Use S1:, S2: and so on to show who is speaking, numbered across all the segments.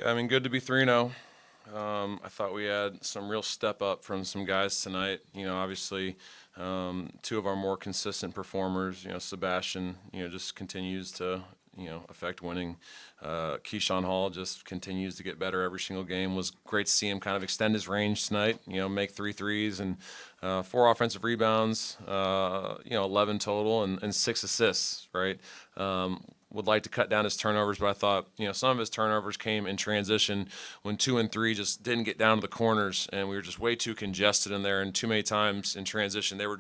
S1: I mean, good to be 3-0. I thought we had some real step up from some guys tonight. Obviously, two of our more consistent performers, Sebastian, just continues to, affect winning. Keshan Hall just continues to get better every single game. Was great to see him kind of extend his range tonight, make 3 threes and 4 offensive rebounds, 11 total and 6 assists, right? Would like to cut down his turnovers, but I thought, some of his turnovers came in transition when 2 and 3 just didn't get down to the corners, and we were just way too congested in there. And too many times in transition, they were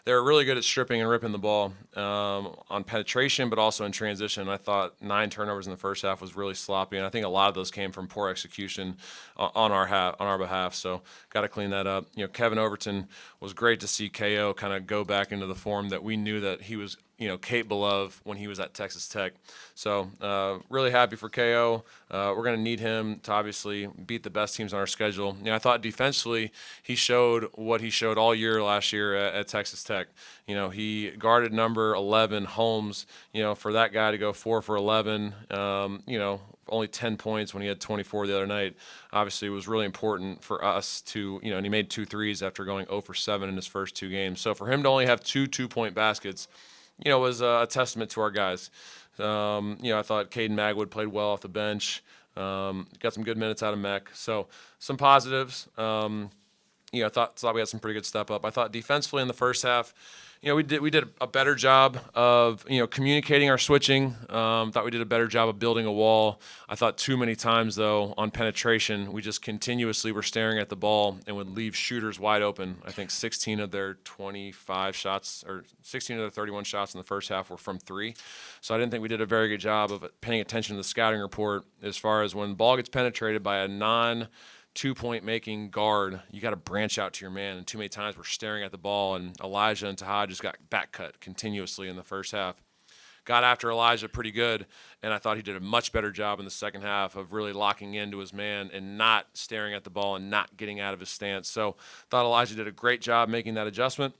S1: really good at stripping and ripping the ball on penetration, but also in transition. I thought 9 turnovers in the first half was really sloppy, and I think a lot of those came from poor execution on our behalf. So got to clean that up. Kevin Overton was great to see KO kind of go back into the form that we knew that he was capable of when he was at Texas Tech. So really happy for KO. We're going to need him to obviously beat the best teams on our schedule. I thought defensively he showed what he showed all year last year at Texas Tech. He guarded number 11, Holmes. For that guy to go 4 for 11, only 10 points when he had 24 the other night, obviously it was really important for us to, and he made 2 threes after going 0 for 7 in his first 2 games. So for him to only have 2 2-point baskets, was a testament to our guys. I thought Caden Magwood played well off the bench. Got some good minutes out of Mech. So some positives. I thought we had some pretty good step up. I thought defensively in the first half, we did a better job of communicating our switching. Thought we did a better job of building a wall. I thought too many times though on penetration we just continuously were staring at the ball and would leave shooters wide open. I think 16 of their 25 shots or 16 of their 31 shots in the first half were from 3. So I didn't think we did a very good job of paying attention to the scouting report as far as when the ball gets penetrated by a non-2-point making guard, you got to branch out to your man. And too many times we're staring at the ball, and Elijah and Tahad just got back cut continuously in the first half. Got after Elijah pretty good, and I thought he did a much better job in the second half of really locking into his man and not staring at the ball and not getting out of his stance. So thought Elijah did a great job making that adjustment.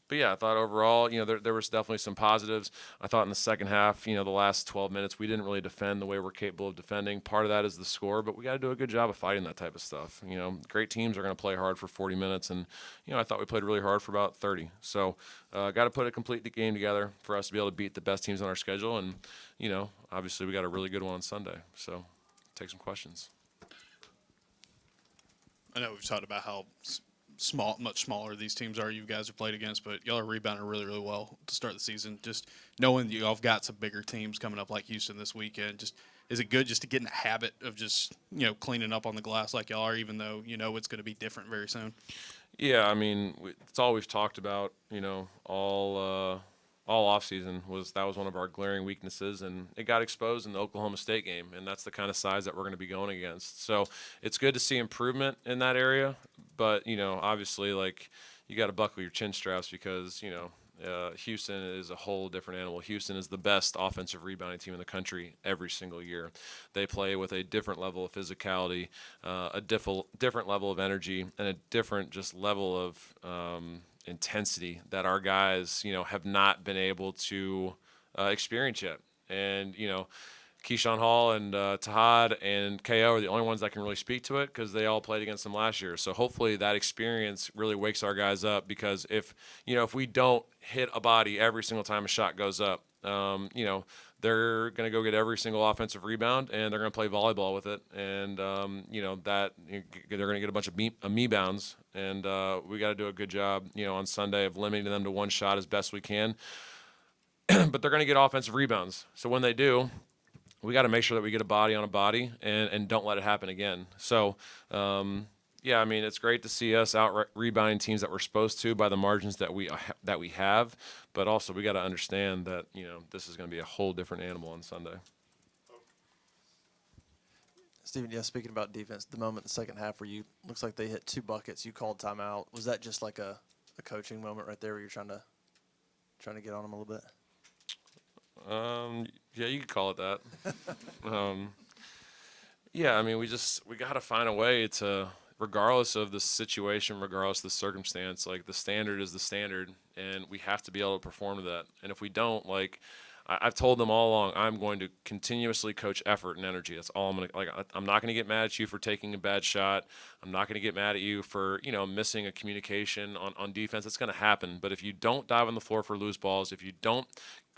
S1: But yeah, I thought overall, there was definitely some positives. I thought in the second half, the last 12 minutes, we didn't really defend the way we're capable of defending. Part of that is the score, but we got to do a good job of fighting that type of stuff. Great teams are going to play hard for 40 minutes, and I thought we played really hard for about 30. So got to put a complete game together for us to be able to beat the best teams on our schedule, and obviously we got a really good one on Sunday. So take some questions.
S2: I know we've talked about how much smaller these teams are you guys have played against, but y'all are rebounding really, really well to start the season. Just knowing that y'all have got some bigger teams coming up like Houston this weekend, just is it good just to get in the habit of just cleaning up on the glass like y'all are, even though it's going to be different very soon?
S1: Yeah, I mean it's all we've talked about. All offseason that was one of our glaring weaknesses, and it got exposed in the Oklahoma State game, and that's the kind of size that we're going to be going against. So it's good to see improvement in that area, but obviously you got to buckle your chin straps because Houston is a whole different animal. Houston is the best offensive rebounding team in the country every single year. They play with a different level of physicality, a different level of energy, and a different just level of intensity that our guys, have not been able to experience yet. And, Keshan Hall and Tahad and KO are the only ones that can really speak to it because they all played against them last year. So hopefully that experience really wakes our guys up because if we don't hit a body every single time a shot goes up, they're going to go get every single offensive rebound and they're going to play volleyball with it. And, that they're going to get a bunch of me bounds. And we got to do a good job, on Sunday of limiting them to one shot as best we can. But they're going to get offensive rebounds. So when they do, we got to make sure that we get a body on a body and don't let it happen again. So, yeah, I mean, it's great to see us out rebounding teams that we're supposed to by the margins that we have, but also we got to understand that this is going to be a whole different animal on Sunday.
S3: Steven, speaking about defense, the moment in the second half where looks like they hit 2 buckets, you called timeout. Was that just like a coaching moment right there where you're trying to get on them a little bit?
S1: Yeah, you could call it that. Yeah, I mean, we got to find a way to, regardless of the situation, regardless of the circumstance, the standard is the standard, and we have to be able to perform to that. And if we don't, I've told them all along, I'm going to continuously coach effort and energy. That's all I'm going to, like, I'm not going to get mad at you for taking a bad shot. I'm not going to get mad at you for, missing a communication on defense. It's going to happen. But if you don't dive on the floor for loose balls, if you don't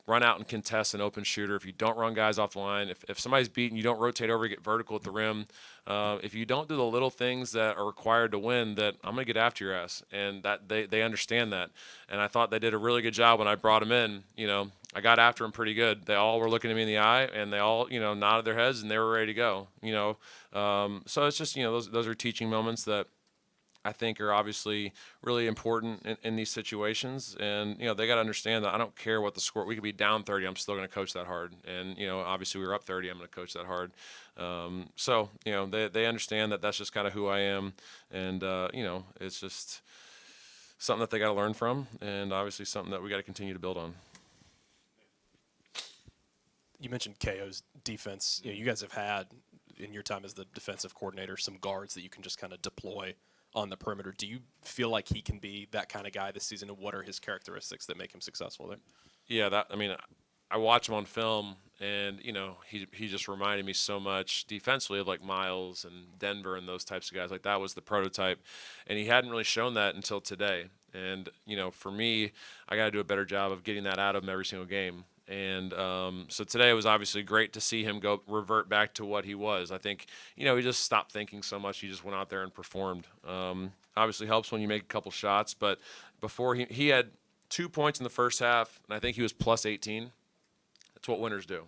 S1: run out and contest an open shooter, if you don't run guys off the line, if somebody's beaten, you don't rotate over, get vertical at the rim. If you don't do the little things that are required to win, that I'm going to get after your ass. And that they understand that. And I thought they did a really good job when I brought them in. I got after them pretty good. They all were looking at me in the eye, and they all, nodded their heads, and they were ready to go. So it's just, those are teaching moments that I think are obviously really important in these situations. And, they got to understand that I don't care what the score. We could be down 30. I'm still going to coach that hard. And, obviously we were up 30. I'm going to coach that hard. So, they understand that that's just kind of who I am. And, it's just something that they got to learn from, and obviously something that we got to continue to build on.
S4: You mentioned KO's defense. You guys have had, in your time as the defensive coordinator, some guards that you can just kind of deploy on the perimeter. Do you feel like he can be that kind of guy this season, and what are his characteristics that make him successful there?
S1: Yeah, I watch him on film, and he just reminded me so much defensively of like Miles and Denver and those types of guys. Like, that was the prototype, and he hadn't really shown that until today. And for me, I got to do a better job of getting that out of him every single game. And so today it was obviously great to see him revert back to what he was. I think, he just stopped thinking so much. He just went out there and performed. Obviously helps when you make a couple shots, but before he had 2 points in the first half, and I think he was plus 18. That's what winners do,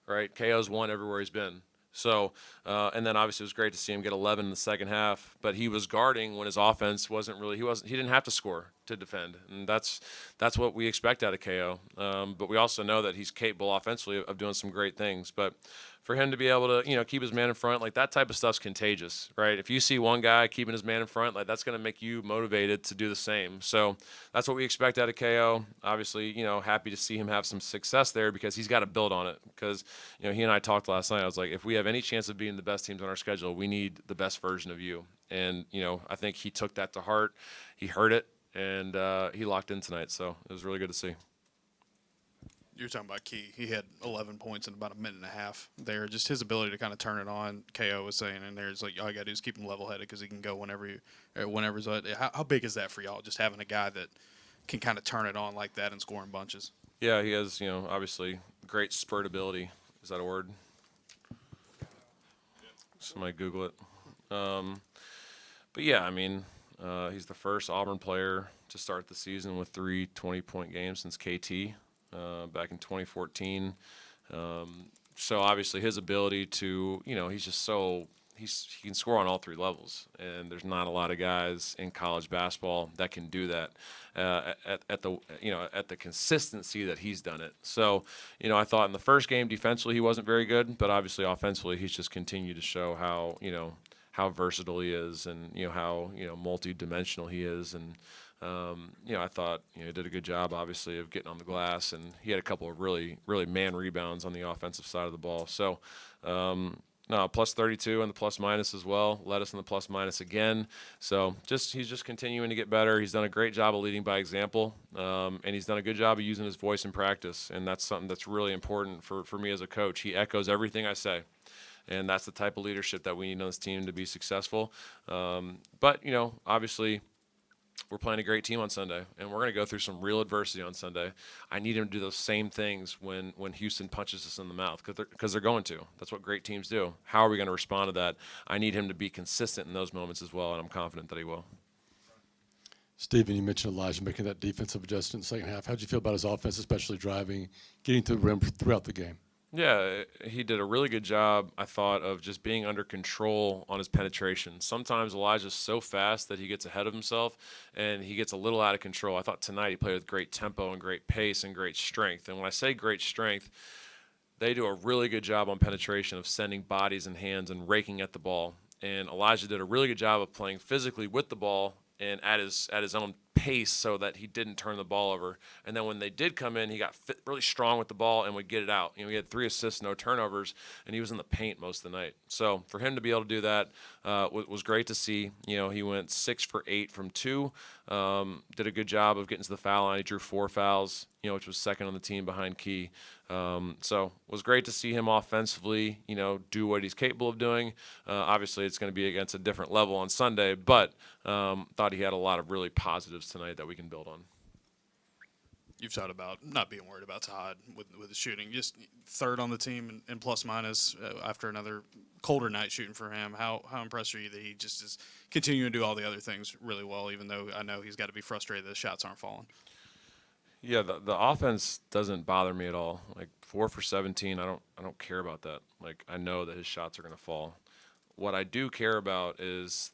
S1: right? KO's won everywhere he's been. So, and then obviously it was great to see him get 11 in the second half, but he was guarding when his offense he didn't have to score to defend. And that's what we expect out of KO. But we also know that he's capable offensively of doing some great things. But for him to be able to, keep his man in front, like, that type of stuff's contagious, right? If you see one guy keeping his man in front, like, that's going to make you motivated to do the same. So that's what we expect out of KO. Obviously, happy to see him have some success there, because he's got to build on it. Because, he and I talked last night. I was like, if we have any chance of being the best teams on our schedule, we need the best version of you. And, I think he took that to heart. He heard it, and he locked in tonight. So it was really good to see.
S2: You're talking about Key. He had 11 points in about a minute and a half there. Just his ability to kind of turn it on. KO was saying in there, it's like, all you got to do is keep him level-headed, because he can go whenever's. How big is that for y'all, just having a guy that can kind of turn it on like that and score in bunches?
S1: Yeah, he has, obviously great spurt ability. Is that a word? Somebody Google it. But yeah, he's the first Auburn player to start the season with 3 20-point games since KT. Back in 2014. So obviously his ability to, he's just he can score on all 3 levels, and there's not a lot of guys in college basketball that can do that at the consistency that he's done it. So, I thought in the first game defensively he wasn't very good, but obviously offensively he's just continued to show how versatile he is, and how multi-dimensional he is. And I thought he did a good job, obviously, of getting on the glass, and he had a couple of really, really man rebounds on the offensive side of the ball. So, plus 32 and the plus minus as well. Led us in the plus minus again. So he's just continuing to get better. He's done a great job of leading by example, and he's done a good job of using his voice in practice, and that's something that's really important for me as a coach. He echoes everything I say. And that's the type of leadership that we need on this team to be successful. But, obviously, we're playing a great team on Sunday, and we're going to go through some real adversity on Sunday. I need him to do those same things when Houston punches us in the mouth, because they're going to. That's what great teams do. How are we going to respond to that? I need him to be consistent in those moments as well, and I'm confident that he will.
S5: Stephen, you mentioned Elijah making that defensive adjustment in the second half. How did you feel about his offense, especially driving, getting to the rim throughout the game?
S1: Yeah, he did a really good job, I thought, of just being under control on his penetration. Sometimes Elijah's so fast that he gets ahead of himself and he gets a little out of control. I thought tonight he played with great tempo and great pace and great strength. And when I say great strength, they do a really good job on penetration of sending bodies and hands and raking at the ball. And Elijah did a really good job of playing physically with the ball and at his own pace, so that he didn't turn the ball over. And then when they did come in, he got really strong with the ball and would get it out. He had 3 assists, no turnovers, and he was in the paint most of the night. So for him to be able to do that was great to see. He went 6 for 8 from 2, did a good job of getting to the foul line. He drew 4 fouls. which was second on the team behind Key. So it was great to see him offensively, do what he's capable of doing. Obviously, it's going to be against a different level on Sunday, but thought he had a lot of really positives tonight that we can build on.
S2: You've talked about not being worried about Tahad with the shooting. Just third on the team in plus minus after another colder night shooting for him. How impressed are you that he just is continuing to do all the other things really well, even though I know he's got to be frustrated that the shots aren't falling?
S1: Yeah, the offense doesn't bother me at all. Like 4 for 17, I don't care about that. Like I know that his shots are going to fall. What I do care about is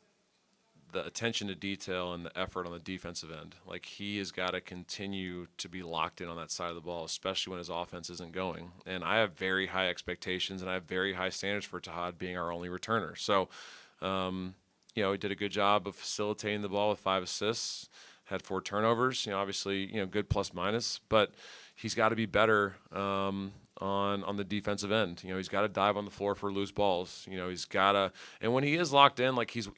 S1: the attention to detail and the effort on the defensive end. Like he has got to continue to be locked in on that side of the ball, especially when his offense isn't going. And I have very high expectations and I have very high standards for Tahad being our only returner. So, he did a good job of facilitating the ball with 5 assists, had 4 turnovers. Obviously, good plus minus, but he's got to be better on the defensive end. He's got to dive on the floor for loose balls. He's got to, and when he is locked in, like he's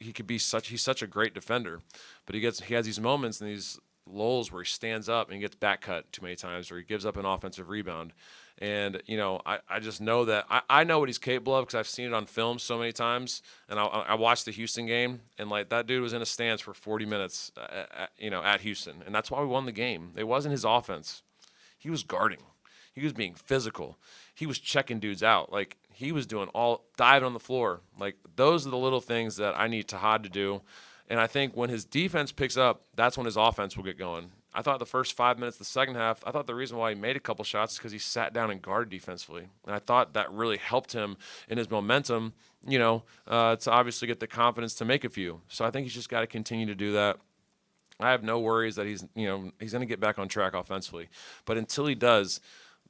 S1: such a great defender, but he has these moments and these lulls where he stands up and he gets back cut too many times, or he gives up an offensive rebound. And, I just know that I know what he's capable of because I've seen it on film so many times. And I watched the Houston game, and, like, that dude was in a stance for 40 minutes, at Houston. And that's why we won the game. It wasn't his offense. He was guarding. He was being physical. He was checking dudes out. Like, he was doing diving on the floor. Like, those are the little things that I need Tahad to do. And I think when his defense picks up, that's when his offense will get going. I thought the first 5 minutes of the second half, I thought the reason why he made a couple shots is because he sat down and guarded defensively. And I thought that really helped him in his momentum, to obviously get the confidence to make a few. So I think he's just got to continue to do that. I have no worries that he's going to get back on track offensively. But until he does,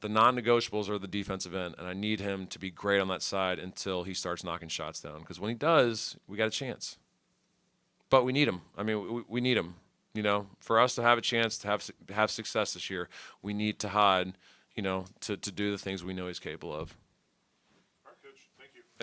S1: the non-negotiables are the defensive end, and I need him to be great on that side until he starts knocking shots down. Because when he does, we got a chance. But we need him. I mean, we need him. For us to have a chance to have success this year, we need Tahad, to do the things we know he's capable of.